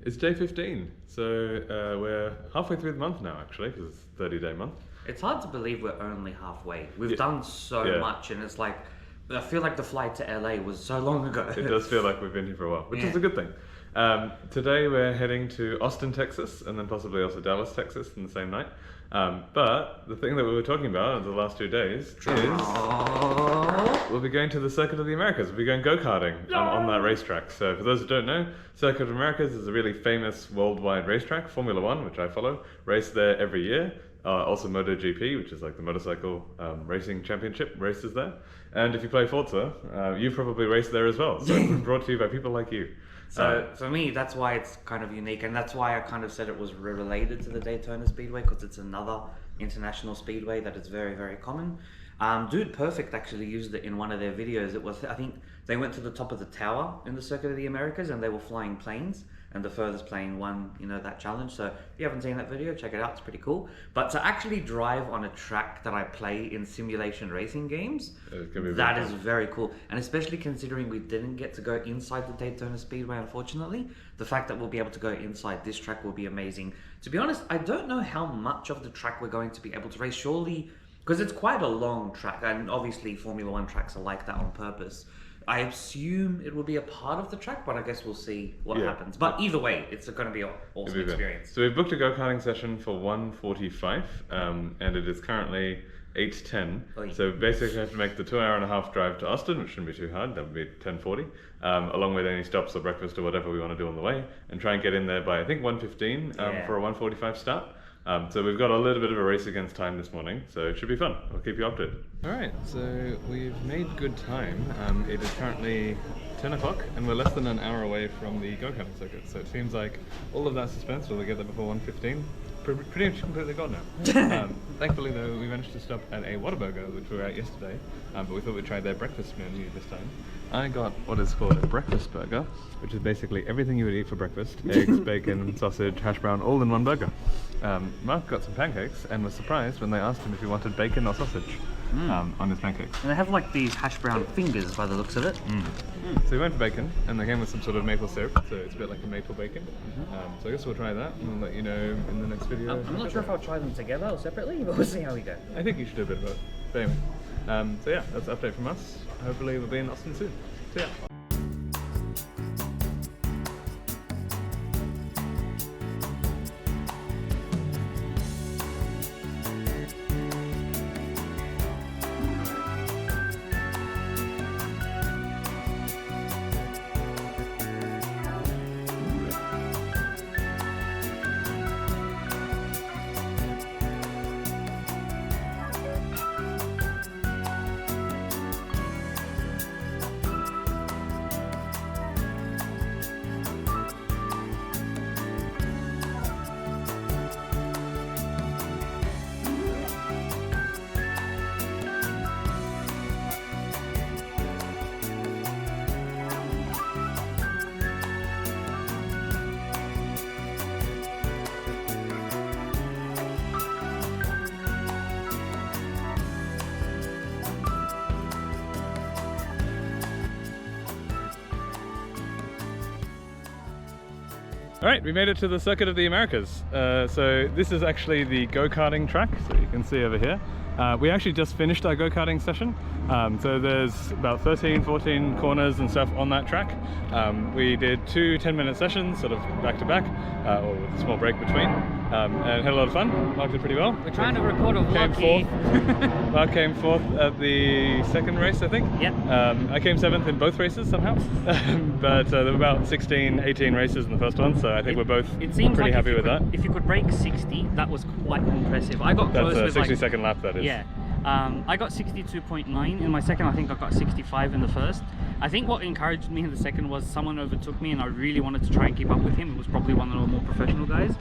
It's day 15, so we're halfway through the month now, actually, because it's a 30-day month. It's hard to believe we're only halfway. We've done so much, and it's like, I feel like the flight to LA was so long ago. It does feel like we've been here for a while, which is a good thing. Today we're heading to Austin, Texas, and then possibly also Dallas, Texas in the same night. But the thing that we were talking about the last 2 days is we'll be going to the Circuit of the Americas. We'll be going go-karting on that racetrack. So for those who don't know, Circuit of the Americas is a really famous worldwide racetrack. Formula One, which I follow, race there every year. Also MotoGP, which is like the motorcycle racing championship, races there. And if you play Forza, you've probably raced there as well. So it's brought to you by people like you. So for me, that's why it's kind of unique, and that's why I kind of said it was related to the Daytona Speedway, because it's another international speedway that is very, very common. Dude Perfect actually used it in one of their videos. It was, I think, they went to the top of the tower in the Circuit of the Americas, and they were flying planes, and the furthest plane won, you know, that challenge. So if you haven't seen that video, check it out, it's pretty cool. But to actually drive on a track that I play in simulation racing games, that is very cool. And especially considering we didn't get to go inside the Daytona Speedway, unfortunately, the fact that we'll be able to go inside this track will be amazing. To be honest, I don't know how much of the track we're going to be able to race, surely, because it's quite a long track, and obviously Formula One tracks are like that on purpose. I assume it will be a part of the track, but I guess we'll see what happens. But either way, it's going to be an awesome experience. So we've booked a go-karting session for 1:45, and it is currently 8:10. So basically, I have to make the 2.5-hour drive to Austin, which shouldn't be too hard. That would be 10:40, along with any stops or breakfast or whatever we want to do on the way, and try and get in there by I think 1:15 for a 1:45 start. So we've got a little bit of a race against time this morning, so it should be fun. I'll keep you updated. Alright, so we've made good time. It is currently 10 o'clock and we're less than an hour away from the go-karting circuit, so it seems like all of that suspense, will we get there before 1:15? Pretty much completely gone now. Thankfully though, we managed to stop at a Whataburger, which we were at yesterday, but we thought we'd try their breakfast menu this time. I got what is called a breakfast burger, which is basically everything you would eat for breakfast: eggs, bacon, sausage, hash brown, all in one burger. Mark got some pancakes and was surprised when they asked him if he wanted bacon or sausage on his pancakes. And they have like these hash brown fingers by the looks of it. So we went for bacon, and they came with some sort of maple syrup, so it's a bit like a maple bacon. So I guess we'll try that, and we'll let you know in the next video. I'm not sure if I'll try them together or separately, but we'll see how we go. I think you should do a bit of both. But anyway, so yeah, that's an update from us. Hopefully we'll be in Austin soon. So yeah. Alright, we made it to the Circuit of the Americas. So this is actually the go-karting track, so you can see over here. We actually just finished our go-karting session. So there's about 13, 14 corners and stuff on that track. We did 2 10-minute sessions, sort of back to back, or with a small break between, and had a lot of fun. Mark did pretty well. We're trying to record a vlog. Mark came fourth at the second race, I think. Yeah. I came 7th in both races somehow, but there were about 16, 18 races in the first one, so I think we're both pretty happy with that. If you could break 60, that was quite impressive. I got close with a 60-second lap, that is. Yeah. I got 62.9 in my second. I think I got 65 in the first. I think what encouraged me in the second was someone overtook me, and I really wanted to try and keep up with him. It was probably one of the more professional guys.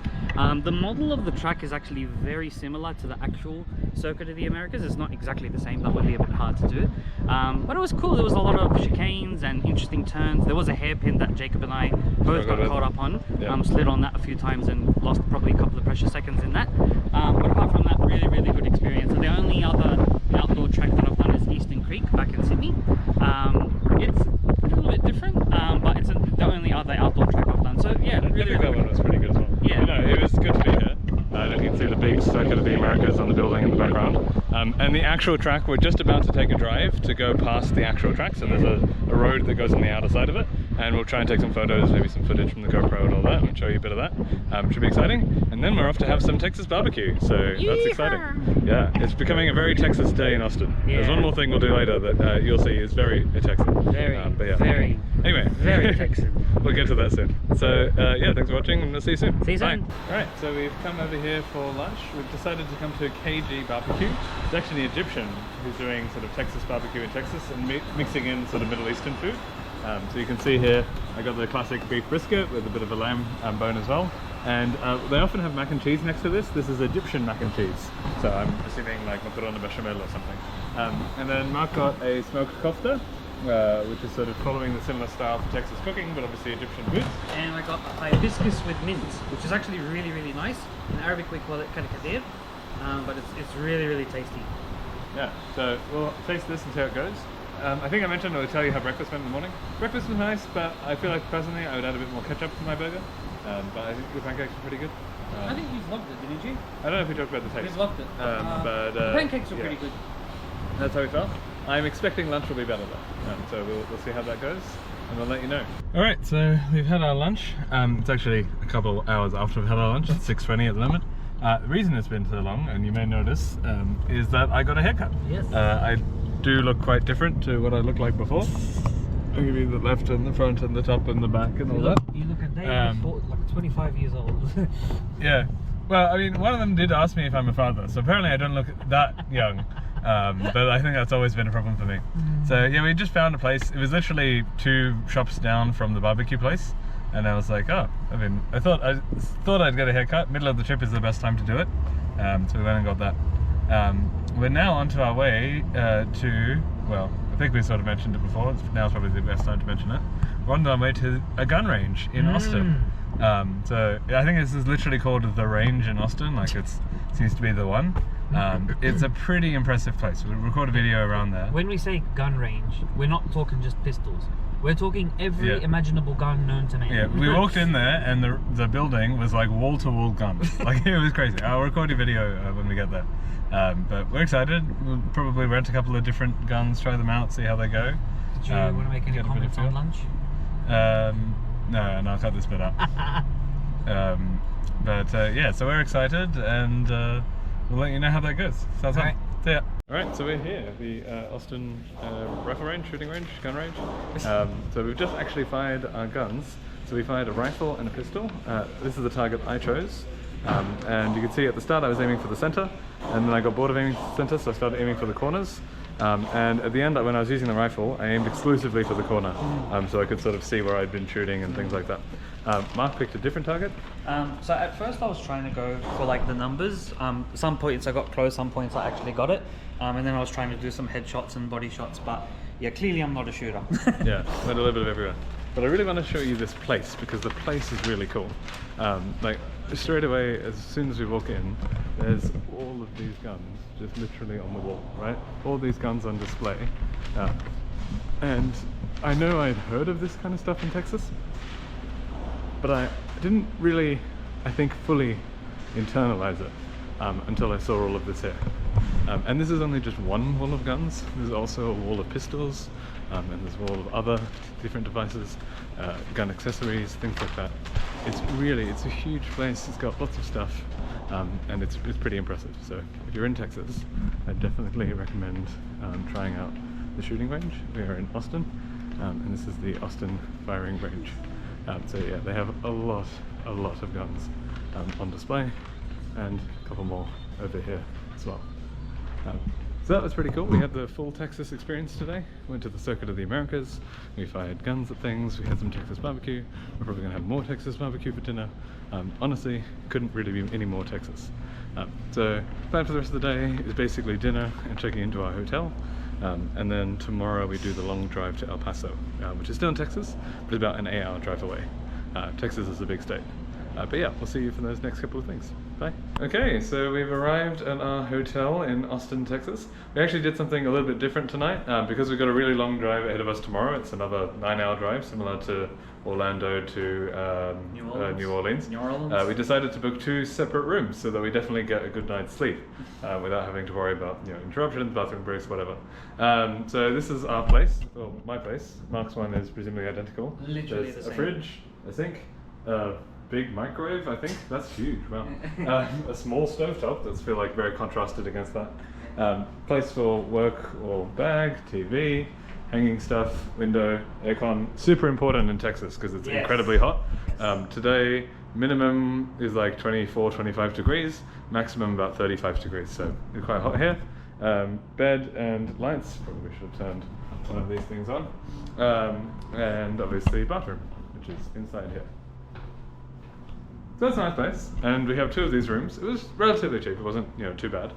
The model of the track is actually very similar to the actual Circuit of the Americas. It's not exactly the same. That would be a bit hard to do. But it was cool. There was a lot of chicanes and interesting turns. There was a hairpin that Jacob and I both got caught up on. Yeah. Slid on that a few times and lost probably a couple of precious seconds in that. But apart from that, really, really good experience. And the only other outdoor track that I've done is Eastern Creek back in Sydney. It's a little bit different, but it's the only other outdoor track I've done So yeah, I really, think that one was pretty good as well. Yeah. You know, it was good to be here. You can see the big circuit of the Americas on the building in the background. And the actual track, we're just about to take a drive to go past the actual track. So there's a road that goes on the outer side of it. And we'll try and take some photos, maybe some footage from the GoPro and all that, and show you a bit of that. Should be exciting. And then we're off to have some Texas barbecue. So that's exciting. Yeah, it's becoming a very Texas day in Austin. Yeah. There's one more thing we'll do later that you'll see is very Texan. Very, but yeah. very, anyway, very Texan. We'll get to that soon. So yeah, thanks for watching, and we'll see you soon. See you soon. Bye. Alright, so we've come over here for lunch. We've decided to come to KG Barbecue. It's actually an Egyptian who's doing sort of Texas barbecue in Texas and mixing in sort of Middle Eastern food. So you can see here, I got the classic beef brisket with a bit of a lamb bone as well. And they often have mac and cheese next to this. This is Egyptian mac and cheese. So I'm assuming like macaroni bechamel or something. And then Mark got a smoked kofta, which is sort of following the similar style for Texas cooking, but obviously Egyptian food. And I got a hibiscus with mint, which is actually really, really nice. In Arabic we call it kadikadir, but it's really, really tasty. Yeah, so we'll taste this and see how it goes. I think I mentioned I would tell you how breakfast went in the morning. Breakfast was nice, but I feel like personally I would add a bit more ketchup to my burger. But I think the pancakes were pretty good. I think you loved it, didn't you? I don't know if we talked about the taste. We loved it. But the pancakes were pretty good. That's how we felt. I'm expecting lunch will be better though. So we'll see how that goes, and we'll let you know. Alright, so we've had our lunch. It's actually a couple hours after we've had our lunch. It's 6:20 at the moment. The reason it's been so long, and you may notice, is that I got a haircut. Yes. I do look quite different to what I looked like before. I'll give you the left and the front and the top and the back and all that. You look a day before, like 25 years old. Yeah. Well, I mean, one of them did ask me if I'm a father, so apparently I don't look that young. But I think that's always been a problem for me. So yeah, we just found a place. It was literally 2 shops down from the barbecue place, and I was like, oh, I mean, I thought I'd get a haircut. Middle of the trip is the best time to do it. So we went and got that. We're now on to our way to, well, I think we sort of mentioned it before. Now's probably the best time to mention it. We're on our way to a gun range in Austin. So I think this is literally called the range in Austin. Like it seems to be the one. It's a pretty impressive place. We'll record a video around there. When we say gun range, we're not talking just pistols. We're talking every imaginable gun known to man. Yeah, we walked in there and the building was like wall-to-wall guns. Like it was crazy. I'll record a video when we get there. But we're excited. We'll probably rent a couple of different guns, try them out, see how they go. Did you want to make any comments on lunch? No, and I'll cut this bit out. Yeah, so we're excited, and we'll let you know how that goes. Sounds fun. See ya. Alright, so we're here, the Austin rifle range, shooting range, gun range. So we've just actually fired our guns. So we fired a rifle and a pistol. This is the target I chose. And you can see at the start I was aiming for the center, and then I got bored of aiming for the center, so I started aiming for the corners. And at the end, when I was using the rifle, I aimed exclusively for the corner, so I could sort of see where I'd been shooting and things like that. Mark picked a different target. So at first I was trying to go for like the numbers. Some points I got close, some points I actually got it. And then I was trying to do some headshots and body shots, but yeah, clearly I'm not a shooter. Yeah, went a little bit of everywhere. But I really want to show you this place, because the place is really cool. Like, straight away, as soon as we walk in, there's all of these guns just literally on the wall, right? All these guns on display. And I know I'd heard of this kind of stuff in Texas, but I didn't really, I think, fully internalize it until I saw all of this here. And this is only just one wall of guns. There's also a wall of pistols, and there's a wall of other different devices, gun accessories, things like that. It's a huge place. It's got lots of stuff, and it's pretty impressive. So if you're in Texas, I definitely recommend trying out the shooting range. We are in Austin, and this is the Austin firing range. So yeah, they have a lot of guns on display, and a couple more over here as well. So that was pretty cool. We had the full Texas experience today. Went to the Circuit of the Americas. We fired guns at things. We had some Texas barbecue. We're probably going to have more Texas barbecue for dinner. Honestly, couldn't really be any more Texas. So plan for the rest of the day is basically dinner and checking into our hotel. And then tomorrow we do the long drive to El Paso, which is still in Texas, but about an 8-hour drive away. Texas is a big state. But yeah, we'll see you for those next couple of things. Bye. Okay, so we've arrived at our hotel in Austin, Texas. We actually did something a little bit different tonight because we've got a really long drive ahead of us tomorrow. It's another 9-hour drive, similar to Orlando to New Orleans. We decided to book 2 separate rooms so that we definitely get a good night's sleep without having to worry about interruptions, bathroom breaks, whatever. So this is our place, well, my place. Mark's one is presumably identical. Literally There's the a same. fridge, a sink, big microwave, I think. That's huge, wow. A small stovetop that's feel like very contrasted against that. Place for work or bag, TV, hanging stuff, window, aircon. Super important in Texas because it's incredibly hot. Today, minimum is like 24, 25 degrees, maximum about 35 degrees, so it's quite hot here. Bed and lights, probably should have turned one of these things on. And obviously bathroom, which is inside here. So that's a nice place, and we have 2 of these rooms. It was relatively cheap, it wasn't too bad.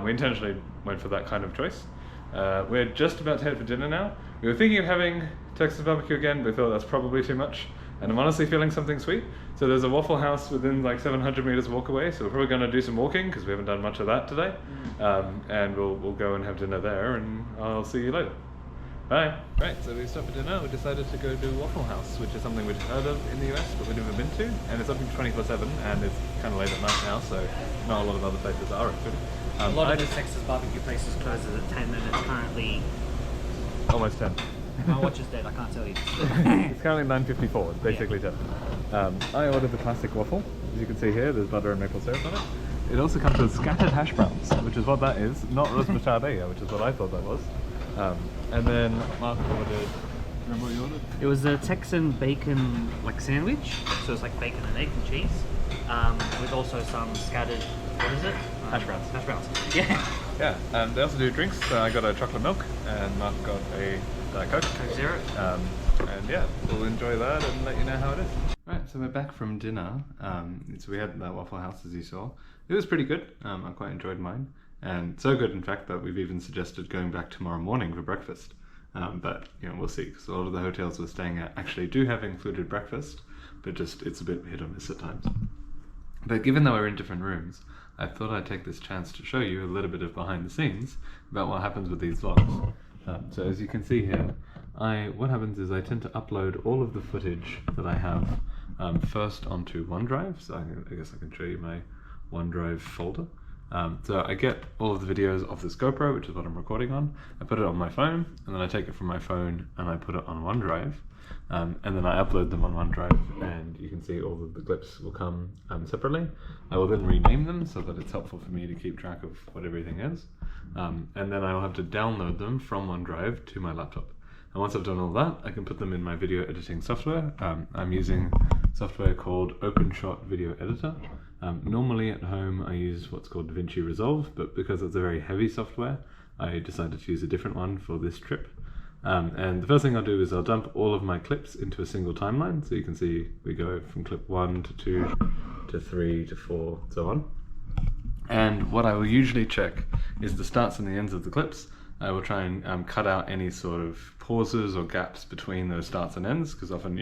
We intentionally went for that kind of choice. We're just about to head for dinner now. We were thinking of having Texas barbecue again, but we thought that's probably too much. And I'm honestly feeling something sweet. So there's a Waffle House within like 700 meters walk away, so we're probably going to do some walking because we haven't done much of that today. And we'll go and have dinner there, and I'll see you later. Bye. Right, so we stopped for dinner. We decided to go to Waffle House, which is something we'd heard of in the US, but we've never been to. And it's open 24/7, and it's kind of late at night now, so not a lot of other places are open. A lot of the Texas barbecue places closes at 10, and it's currently almost 10. my watch is dead. I can't tell you. It's currently 9:54. It's basically 10. I ordered the classic waffle. As you can see here, there's butter and maple syrup on it. It also comes with scattered hash browns, which is what that is, not roast machadilla, which is what I thought that was. And then Mark ordered. Remember what you ordered? It was a Texan bacon sandwich, so it's like bacon and egg and cheese, with also some scattered. What is it? Hash browns. Hash browns. Yeah. Yeah. They also do drinks. So I got a chocolate milk, and Mark got a Diet Coke. Coke Zero. And yeah, we'll enjoy that and let you know how it is. Right, so we're back from dinner. So we had that Waffle House, as you saw. It was pretty good. I quite enjoyed mine. And so good, in fact, that we've even suggested going back tomorrow morning for breakfast. But we'll see, because a lot of the hotels we're staying at actually do have included breakfast, but just it's a bit hit or miss at times. But given that we're in different rooms, I thought I'd take this chance to show you a little bit of behind the scenes about what happens with these vlogs. So as you can see here, what happens is I tend to upload all of the footage that I have first onto OneDrive. So I guess I can show you my OneDrive folder. So I get all of the videos of this GoPro, which is what I'm recording on. I put it on my phone, and then I take it from my phone and I put it on OneDrive. And then I upload them on OneDrive, and you can see all of the clips will come separately. I will then rename them so that it's helpful for me to keep track of what everything is. And then I'll have to download them from OneDrive to my laptop. And once I've done all that, I can put them in my video editing software. I'm using software called OpenShot Video Editor. Normally at home I use what's called DaVinci Resolve, but because it's a very heavy software, I decided to use a different one for this trip. And the first thing I'll do is I'll dump all of my clips into a single timeline. So you can see we go from clip 1 to 2 to 3 to 4, so on. And what I will usually check is the starts and the ends of the clips. I will try and cut out any sort of pauses or gaps between those starts and ends, because often,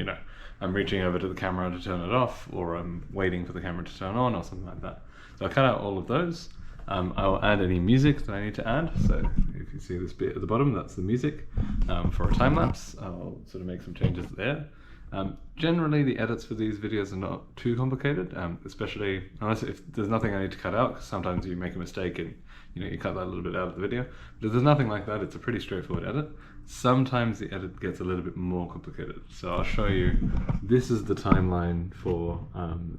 I'm reaching over to the camera to turn it off, or I'm waiting for the camera to turn on, or something like that. So I'll cut out all of those. I'll add any music that I need to add. So if you see this bit at the bottom, that's the music for a time lapse. I'll sort of make some changes there. Generally, the edits for these videos are not too complicated, especially unless if there's nothing I need to cut out, because sometimes you make a mistake and you cut that a little bit out of the video. But if there's nothing like that, it's a pretty straightforward edit. Sometimes the edit gets a little bit more complicated. So I'll show you, this is the timeline for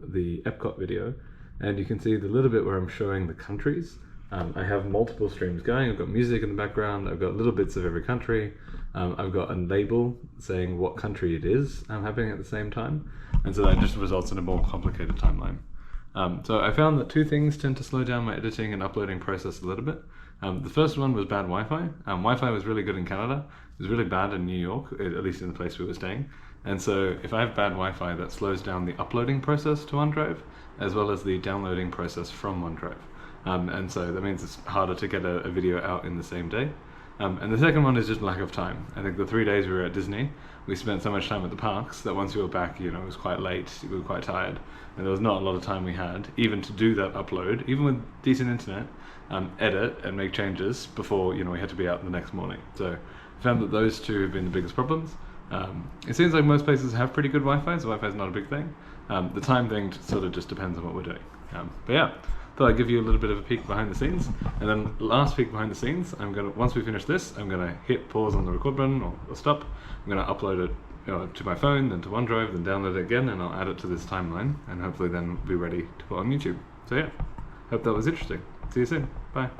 the Epcot video. And you can see the little bit where I'm showing the countries. I have multiple streams going. I've got music in the background. I've got little bits of every country. I've got a label saying what country it is happening at the same time. And so that just results in a more complicated timeline. So I found that 2 things tend to slow down my editing and uploading process a little bit. The first one was bad Wi-Fi. Wi-Fi was really good in Canada. It was really bad in New York, at least in the place we were staying. And so if I have bad Wi-Fi, that slows down the uploading process to OneDrive, as well as the downloading process from OneDrive. And so that means it's harder to get a video out in the same day. And the second one is just lack of time. I think the 3 days we were at Disney, we spent so much time at the parks that once we were back, it was quite late, we were quite tired, and there was not a lot of time we had, even to do that upload, even with decent internet, edit and make changes before, we had to be out the next morning. So I found that those two have been the biggest problems. It seems like most places have pretty good Wi-Fi, so Wi-Fi is not a big thing. The time thing sort of just depends on what we're doing. But yeah, thought I'd give you a little bit of a peek behind the scenes, and then last peek behind the scenes, once we finish this, I'm gonna hit pause on the record button or stop. I'm gonna upload it to my phone, then to OneDrive, then download it again, and I'll add it to this timeline, and hopefully then be ready to put on YouTube. So yeah, hope that was interesting. See you soon.